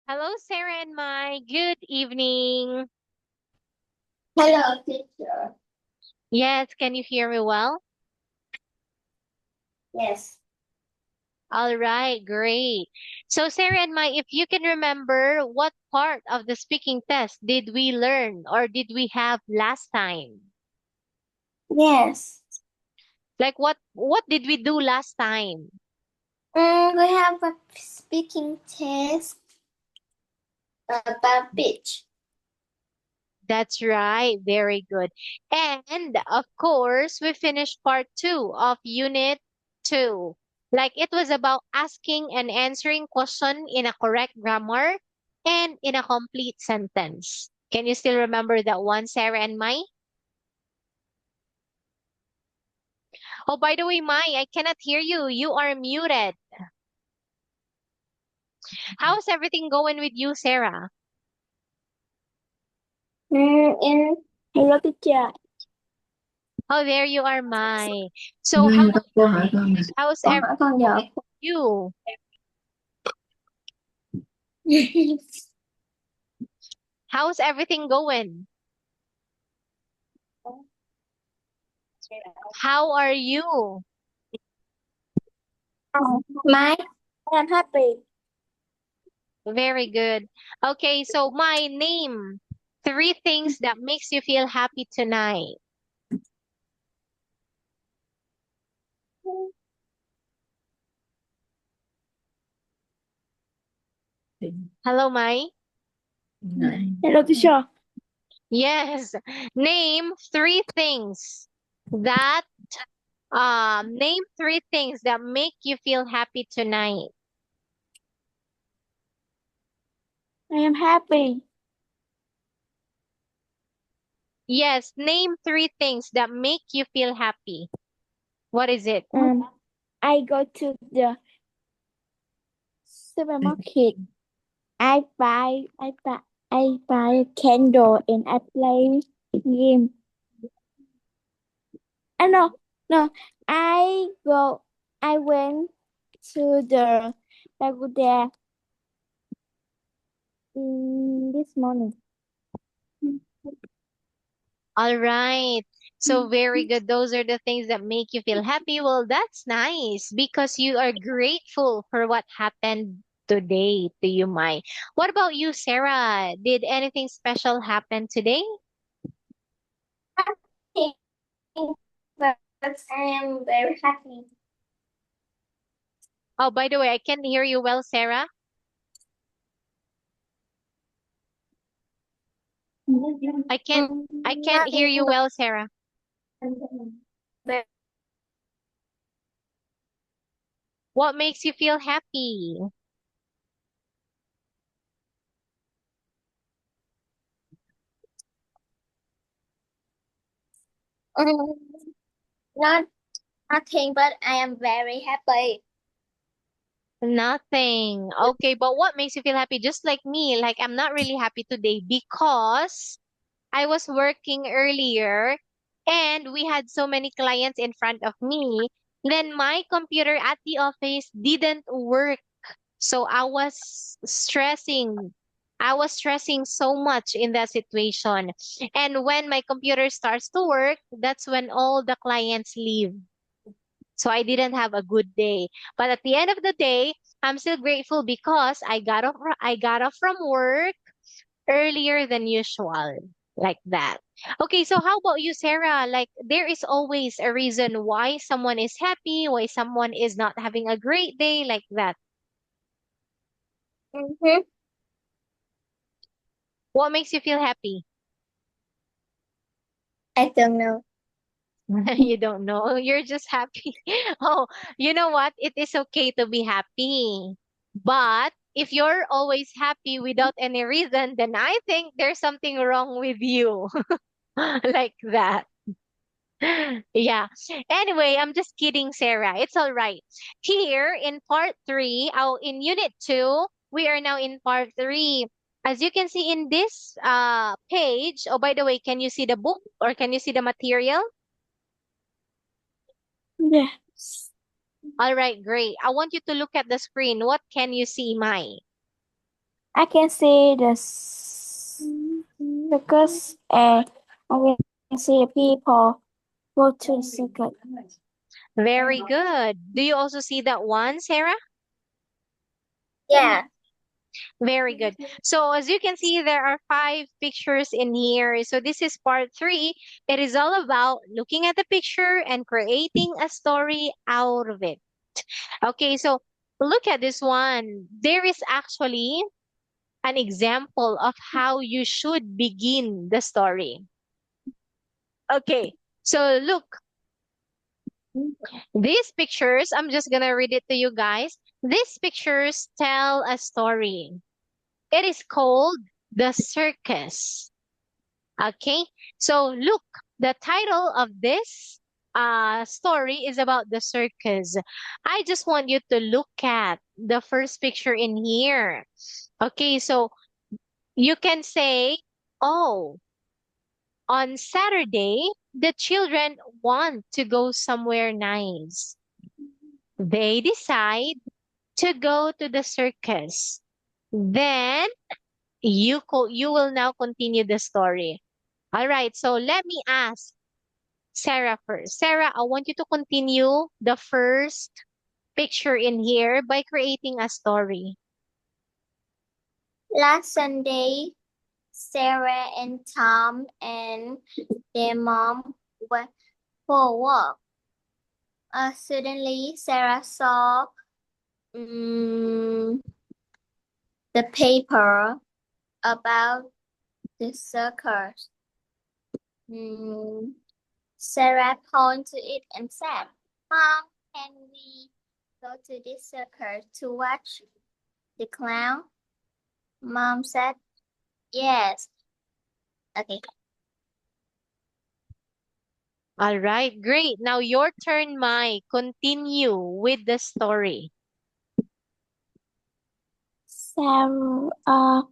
Hello, Sarah and Mai. Good evening. Hello, teacher. Yes, can you hear me well? Yes. All right, great. So, Sarah and Mai, if you can remember, what part of the speaking test did we learn or did we have last time? Yes. Like what did we do last time? We have a speaking test about beach. That's right, very good. And of course, we finished part two of unit two. Like it was about asking and answering question in a correct grammar and in a complete sentence. Can you still remember that one, Sarah and Mai? Oh, by the way, Mai, I cannot hear you. You are muted. How's everything going with you, Sarah? In Hello, teacher. Oh, there you are, Mai. So Nghe các cô hỏi con này. how's Con hỏi con giờ. you? How's everything going? How are you? Mike, I'm happy. Very good. Okay, so my name, three things that makes you feel happy tonight. Hello, Mai. Hello, teacher. Yes. Name three things that name three things that make you feel happy tonight. I am happy. Yes, name three things that make you feel happy. What is it? I go to the supermarket. I buy a candle and I play game. No, no. I go. I went to the Pagoda this morning. All right. So very good. Those are the things that make you feel happy. Well, that's nice because you are grateful for what happened today to you, Mai. What about you, Sarah? Did anything special happen today? But I am very happy. Oh, by the way, I can hear you well, Sarah. I can't I can't hear Nothing you well, Sarah. but What makes you feel happy? um, not nothing. But I am very happy. Nothing. Okay, but what makes you feel happy? Just like me, like I'm not really happy today because I was working earlier and we had so many clients in front of me. Then my computer at the office didn't work. So I was stressing. I was stressing so much in that situation. And when my computer starts to work, that's when all the clients leave. So I didn't have a good day. But at the end of the day, I'm still grateful because I got off from work earlier than usual, like that. Okay, so how about you, Sarah? Like, there is always a reason why someone is happy, why someone is not having a great day, like that. Mm-hmm. What makes you feel happy? I don't know. You don't know. You're just happy. Oh, you know what? It is okay to be happy. But if you're always happy without any reason, then I think there's something wrong with you. Like that. Yeah. Anyway, I'm just kidding, Sarah. It's all right. Here in part three, in unit two, we are now in part three. As you can see in this page, oh, by the way, can you see the book or can you see the material? Yes. All right, great. I want you to look at the screen. What can you see, Mai? I can see the circus and I can see the people go to the circus. Very good. Do you also see that one, Sarah? Yeah. Very good. So as you can see, there are 5 pictures in here. So this is part 3. It is all about looking at the picture and creating a story out of it. Okay, so look at this one. There is actually an example of how you should begin the story. Okay, so look, these pictures, I'm just gonna read it to you guys. These pictures tell a story. It is called The Circus. Okay, so look, the title of this story is about the circus. I just want you to look at the first picture in here. Okay, so you can say, oh, on Saturday, the children want to go somewhere nice. They decide to go to the circus. Then you will now continue the story. All right, so let me ask Sarah first. Sarah, I want you to continue the first picture in here by creating a story. Last Sunday, Sarah and Tom and their mom went for a walk. Suddenly, Sarah saw the paper about the circus. Sarah pointed to it and said, Mom, can we go to this circus to watch the clown? Mom said, yes. Okay. All right, great. Now your turn, Mai. Continue with the story. Sarah,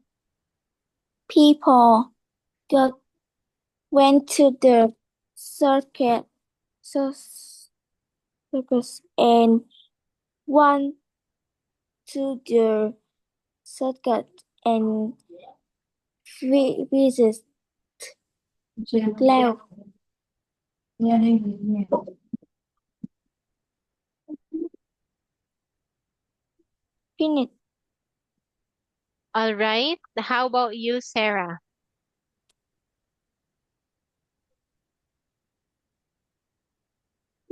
people go, went to the circuit, circus and one to the circuit and visit Cloud. Finish. All right. How about you, Sarah?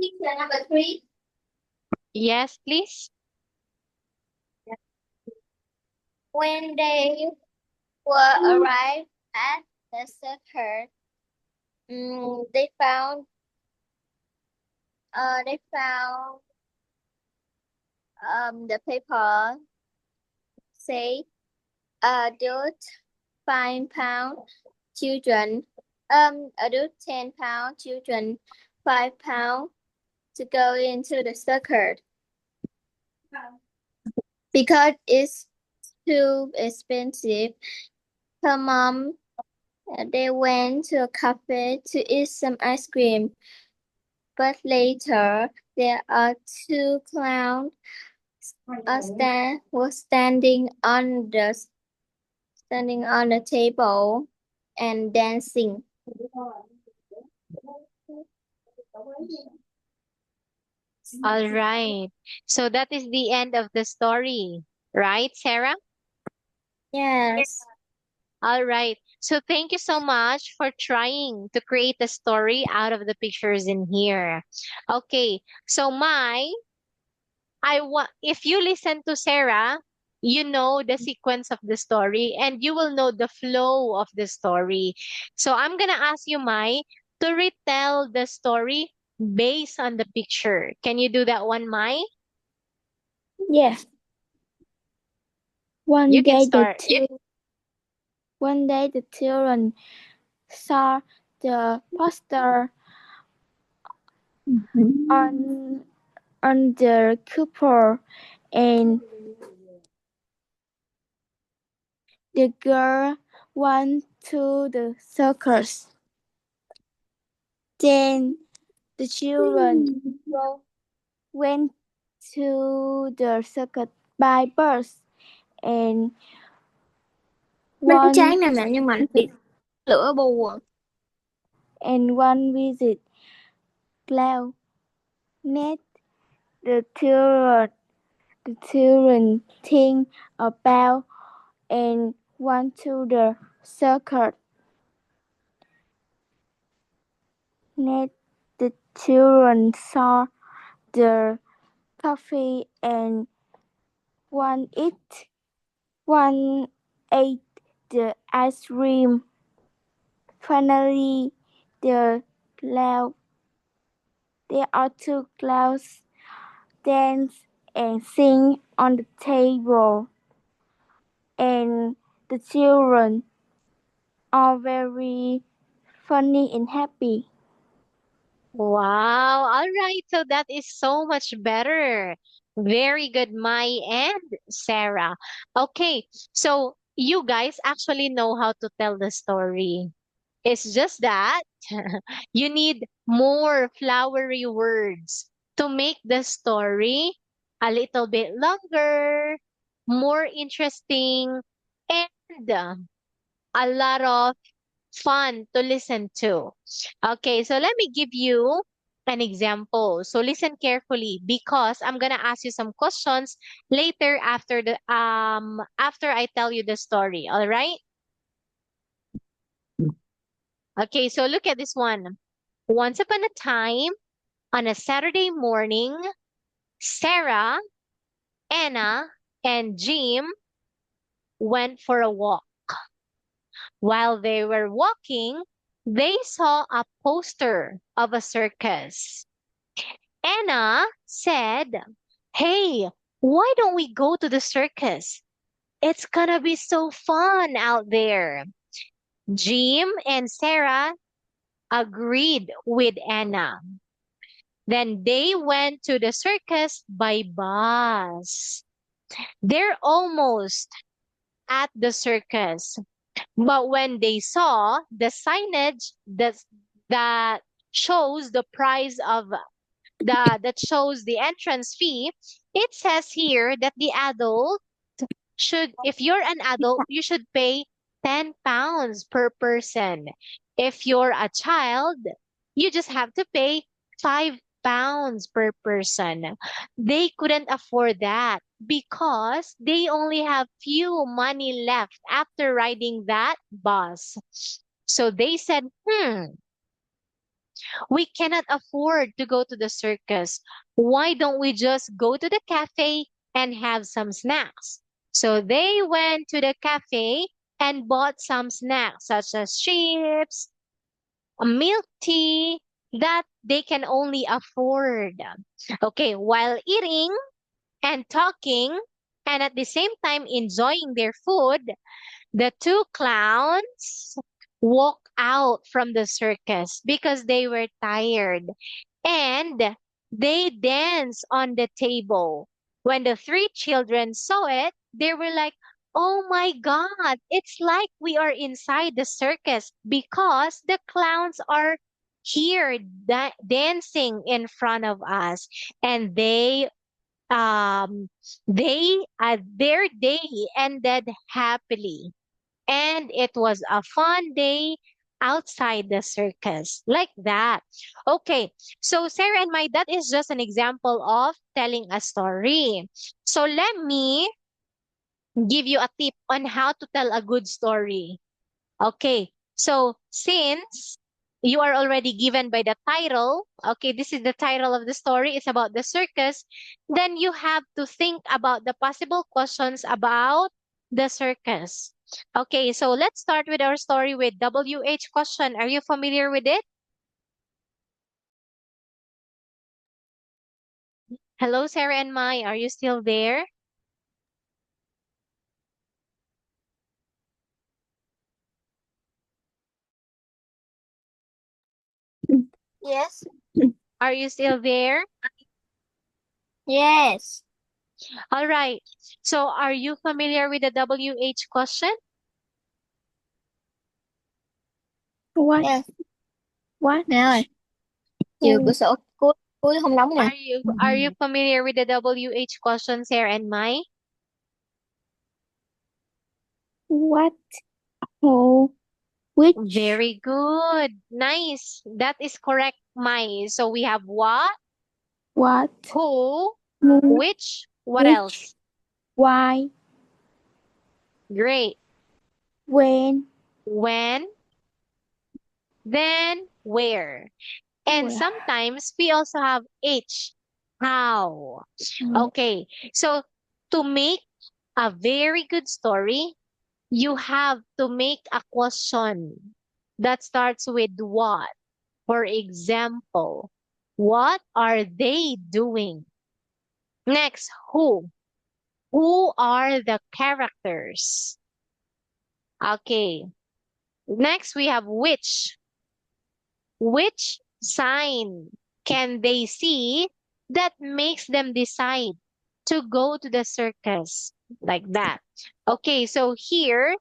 Picture number 3. Yes, please. When they were arrived at the circus, they found the paper say adult £5, children adult £10, children £5 to go into the circus because it's too expensive. Her mom, they went to a cafe to eat some ice cream. But later, there are 2 clowns were standing on the table and dancing. All right. So that is the end of the story, right, Sarah? Yes. All right. So thank you so much for trying to create a story out of the pictures in here. Okay. So I want if you listen to Sarah, you know the sequence of the story and you will know the flow of the story. So I'm going to ask you, Mai, to retell the story based on the picture. Can you do that one, Mai? Yes. You can start. One day the children saw the poster on the cooper and the girl went to the circus. Then the children went to the circus by bus and Bánh one tráng nè mẹ, nhưng mà bị lửa bù. and one visit cloud. Net the children think about and went to the circus. Net the children saw the coffee and one ate the ice cream. Finally, the cloud there are two clouds dance and sing on the table, and the children are very funny and happy. Wow. All right. So that is so much better. Very good, Mai and Sarah. Okay. So you guys actually know how to tell the story. It's just that you need more flowery words to make the story a little bit longer, more interesting, and a lot of fun to listen to. Okay, so let me give you an example. So listen carefully because I'm gonna ask you some questions later after I tell you the story. All right? Okay, so look at this one. Once upon a time, on a Saturday morning, Sarah, Anna, and Jim went for a walk. While they were walking, they saw a poster of a circus. Anna said, "Hey, why don't we go to the circus? It's gonna be so fun out there." Jim and Sarah agreed with Anna. Then they went to the circus by bus. They're almost at the circus. But when they saw the signage that shows the price of that shows the entrance fee, it says here that the adult should, if you're an adult, you should pay 10 pounds per person. If you're a child, you just have to pay 5 pounds per person. They couldn't afford that because they only have few money left after riding that bus. So they said, we cannot afford to go to the circus. Why don't we just go to the cafe and have some snacks? So they went to the cafe and bought some snacks such as chips, a milk tea that they can only afford. Okay, while eating and talking and at the same time enjoying their food, the two clowns walked out from the circus because they were tired and they danced on the table. When the three children saw it, they were like, "Oh my God, it's like we are inside the circus because the clowns are here dancing in front of us." And um their day ended happily, and it was a fun day outside the circus like that. Okay, so Sarah and my, that is just an example of telling a story. So let me give you a tip on how to tell a good story. Okay, so since you are already given by the title, okay, this is the title of the story, it's about the circus, then you have to think about the possible questions about the circus. Okay, so let's start with our story with WH question. Are you familiar with it? Hello, Sarah and Mai, are you still there? Yes. Are you still there? Yes. All right. So are you familiar with the WH question? What? Yes. What? Nè ơi, chiều cửa sổ cuối cuối không đóng nè. Are you familiar with the WH question, Sarah and Mai? What? Who? Which? Very good. Nice. That is correct, Mai. So we have what, What? who, Who? which, what Which? else? Why? Great. When? When, then, where. And Where? sometimes we also have H, how. Mm. Okay, so to make a very good story, you have to make a question that starts with what. For example, what are they doing? Next, who? Who are the characters? Okay. Next, we have which. Which sign can they see that makes them decide to go to the circus? Like that. Okay, so here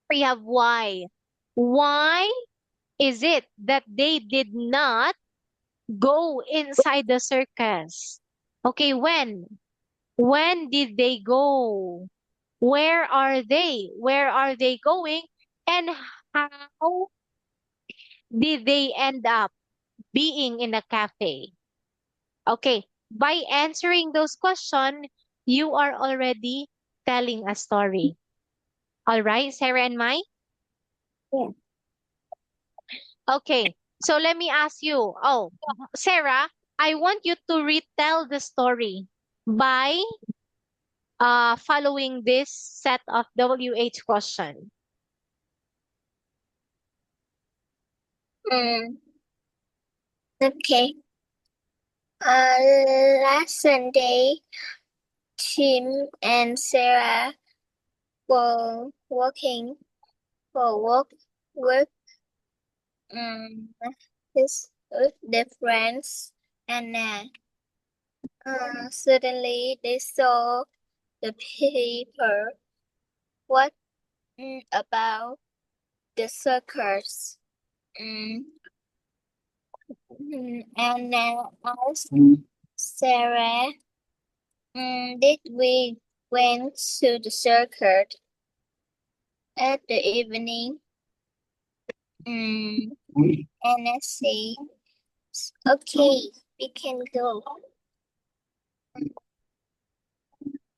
we have why. Why is it that they did not go inside the circus? Okay, when? When did they go? Where are they? Where are they going? And how did they end up being in a cafe? Okay, by answering those questions, you are already telling a story. All right, Sarah and Mai? Yeah. Okay, so let me ask you. Oh, Sarah, I want you to retell the story by following this set of WH question. Mm, okay. Last Sunday, Tim and Sarah were working for work um with their friends, and suddenly they saw the paper. What about the circus? Mm, and asked Sarah, did we went to the circuit at the evening? And I say, okay, we can go.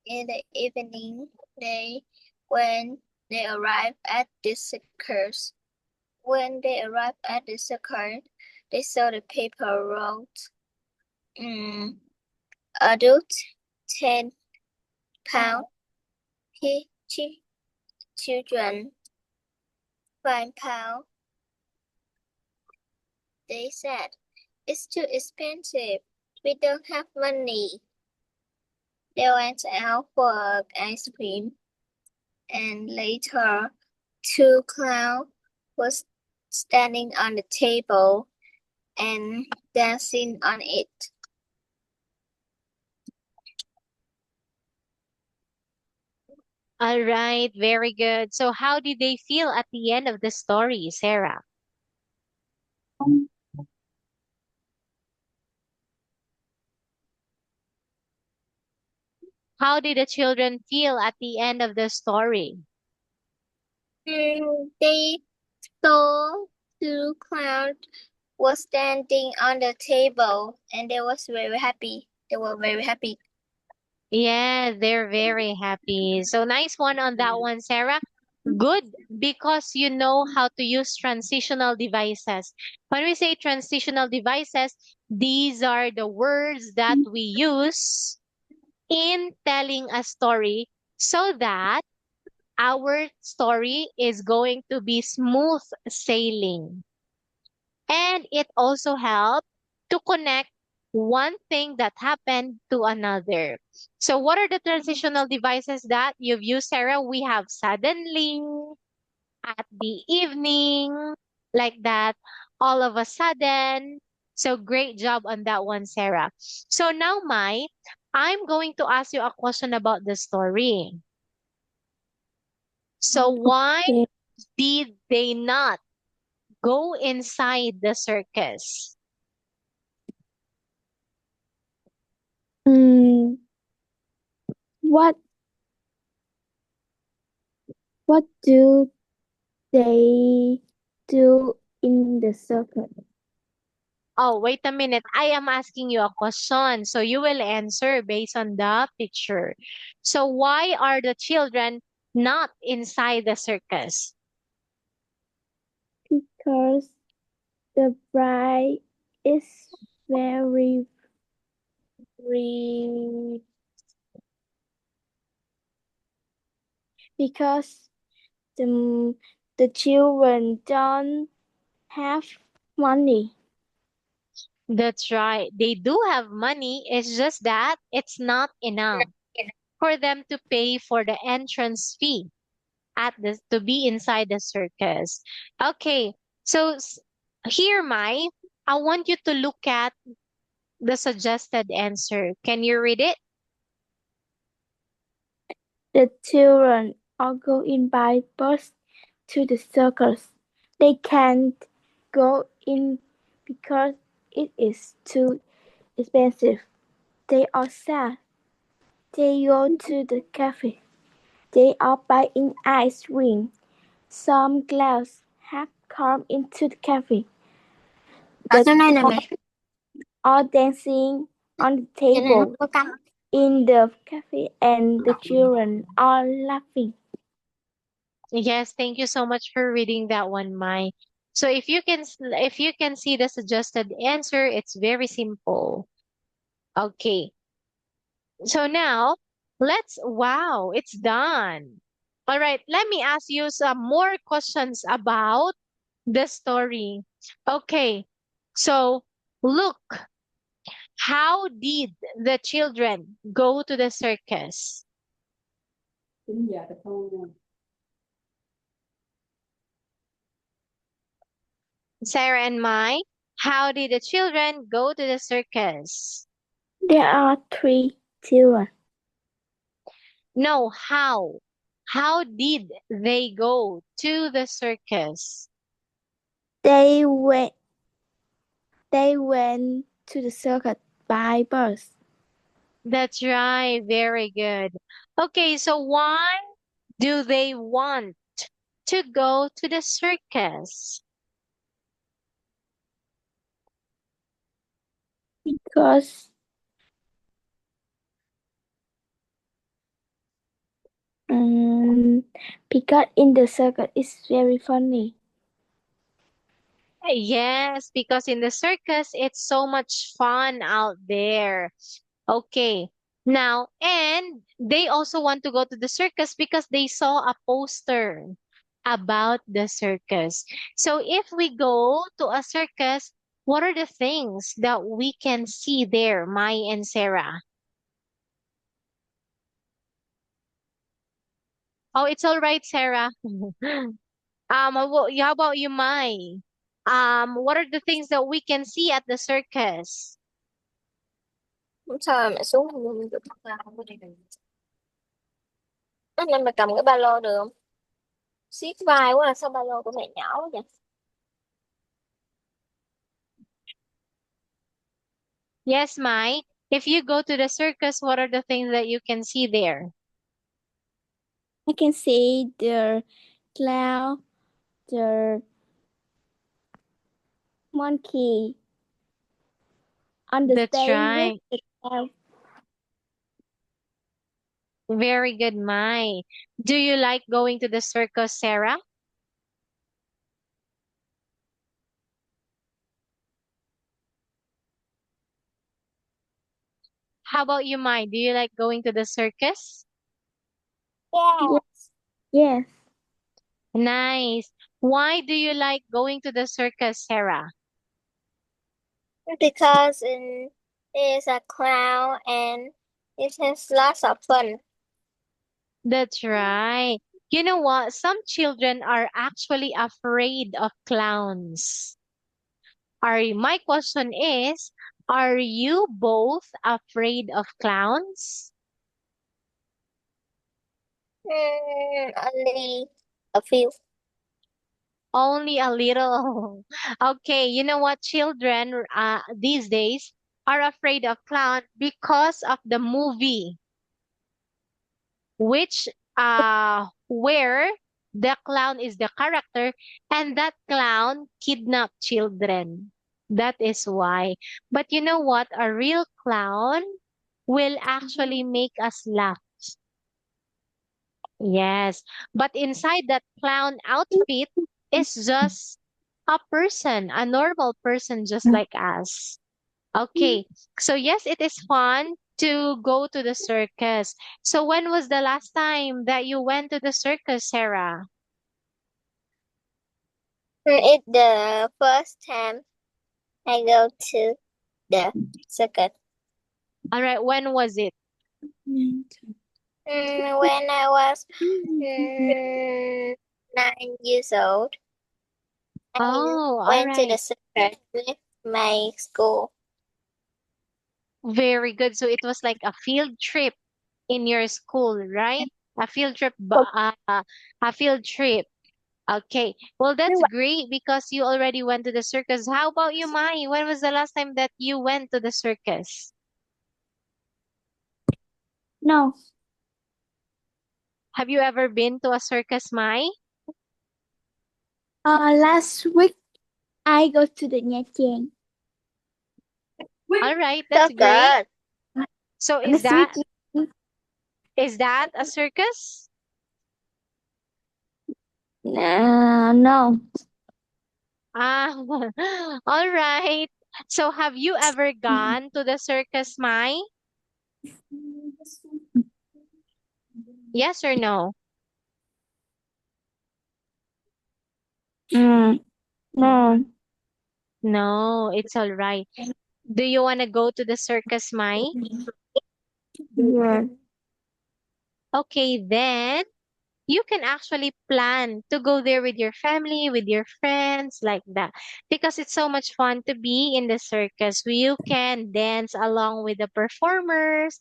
In the evening, when they arrived at the circus. When they arrived at the circus, they saw the paper wrote, adult, £10, children, £5. They said, it's too expensive. We don't have money. They went out for ice cream, and later, two clowns was standing on the table and dancing on it. All right, very good. So how did they feel at the end of the story, Sarah? How did the children feel at the end of the story? They saw two clowns was standing on the table, and they was very happy. They were very happy. Yeah, they're very happy. So nice one on that one, Sarah. Good, because you know how to use transitional devices. When we say transitional devices, these are the words that we use in telling a story so that our story is going to be smooth sailing. And it also helps to connect one thing that happened to another. So, what are the transitional devices that you've used, Sarah? We have suddenly, at the evening, like that, all of a sudden. So, great job on that one, Sarah. So, now, Mai, I'm going to ask you a question about the story. So, why Okay. did they not go inside the circus? Mm, what what do they do in the circus? Oh, wait a minute. I am asking you a question. So you will answer based on the picture. So why are the children not inside the circus? Because the bride is very, very, because the, the children don't have money. That's right. They do have money. It's just that it's not enough for them to pay for the entrance fee at the to be inside the circus. Okay. So here, Mai, I want you to look at the suggested answer. Can you read it? The children all go in by bus to the circus. They can't go in because it is too expensive. They are sad. They go to the cafe. They are buying ice cream. Some clowns have come into the cafe. Ở The chỗ này nè mẹ, are dancing on the chỗ này nó table có cắm. in the cafe and the children are laughing. Yes, thank you so much for reading that one, Mai. So if you can see the suggested answer, it's very simple. Okay. So now wow, it's done. All right, let me ask you some more questions about the story. Okay. So look, how did the children go to the circus? Sarah and Mai, how did the children go to the circus? There are 3 children. No, how? How did they go to the circus? They went they went to the circus by bus That's right, very good. Okay, so why do they want to go to the circus? because um because in the circus it's very funny. Yes, because in the circus, it's so much fun out there. Okay. Now, and they also want to go to the circus because they saw a poster about the circus. So if we go to a circus, what are the things that we can see there, Mai and Sarah? Oh, it's all right, Sarah. How about you, Mai? What are the things that we can see at the circus? Sao mà mẹ xuống không được ra không có đi được. Anh em mày cầm cái ba lô được không? Siết vai quá à, sao ba lô của mẹ nhỏ quá vậy? Yes, Mai. If you go to the circus, what are the things that you can see there? I can see the clown, the monkey on the That's stage with right. the clown. Very good, Mai. Do you like going to the circus, Sarah? How about you, Mai? Do you like going to the circus? Yeah. Yes, Nice. Why do you like going to the circus, Sarah? Because it is a clown and it has lots of fun. That's right. You know what? Some children are actually afraid of clowns. My question is, are you both afraid of clowns? Only a few. Only a little. Okay, you know what? Children these days are afraid of clown because of the movie, which where The clown is the character, and that clown kidnapped children. That is why. But you know what? A real clown will actually make us laugh. Yes. But inside that clown outfit is just a person, a normal person just like us. Okay. So yes, it is fun to go to the circus. So when was the last time that you went to the circus, Sarah? It's the first time I go to the circus. All right, when was it? When I was 9 years old, I Oh, all went to right. the circus with my school. Very good. So it was like a field trip in your school, right? A field trip, a field trip. Okay. Well, that's great because you already went to the circus. How about you, Mai? When was the last time that you went to the circus? No, Have you ever been to a circus, Mai? last week I go to the Nha Trang. All right, So that's great. good. So Next week, is that a circus? no. Ah, all right. So have you ever gone to the circus, Mai? Yes or no? No. No, it's all right. Do you want to go to the circus, Mai? Yeah. Okay, then you can actually plan to go there with your family, with your friends, like that. Because it's so much fun to be in the circus. You can dance along with the performers.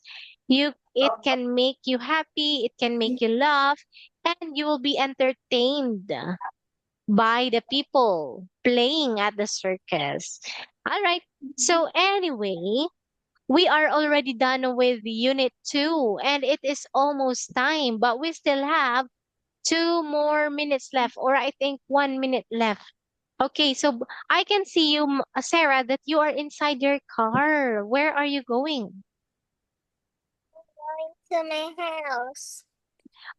It can make you happy, it can make you laugh, and you will be entertained by the people playing at the circus. All right. So anyway, we are already done with unit 2 and it is almost time, but we still have 2 more minutes left, or I think 1 minute left. Okay, so I can see you, Sarah, that you are inside your car. Where are you going? To my house.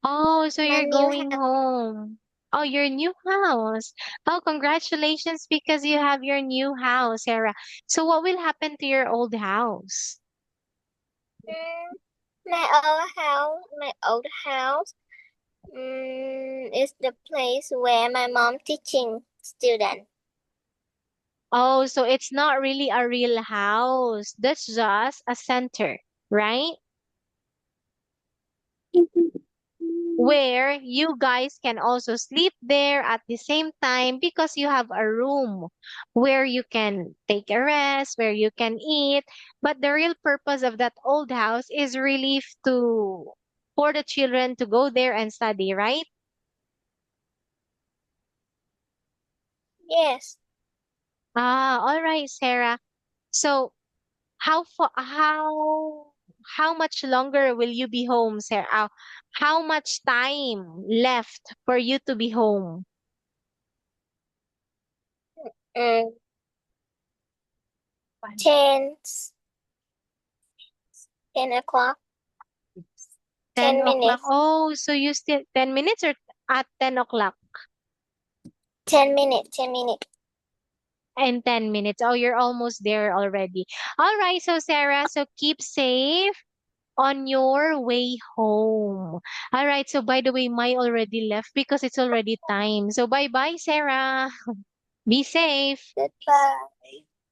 Oh, so My you're new going house. home. Oh, your new house. Oh, congratulations because you have your new house, Sarah. So what will happen to your old house? Mm, my old house is the place where my mom teaching student. Oh, so it's not really a real house. That's just a center, right? Where you guys can also sleep there at the same time because you have a room where you can take a rest, where you can eat. But the real purpose of that old house is really for the children to go there and study, right? Yes. Ah, all right, Sarah. So how fa- how much longer will you be home, Sarah? How much time left for you to be home? Mm, 10, 10 o'clock. 10 10 o'clock. minutes. Oh, so you still 10 minutes or at 10 o'clock? 10 minutes. 10 minutes. And 10 minutes. Oh, you're almost there already. All right. So, Sarah, so keep safe on your way home. All right. So, by the way, Mai already left because it's already time. So, bye bye, Sarah. Be safe. Goodbye.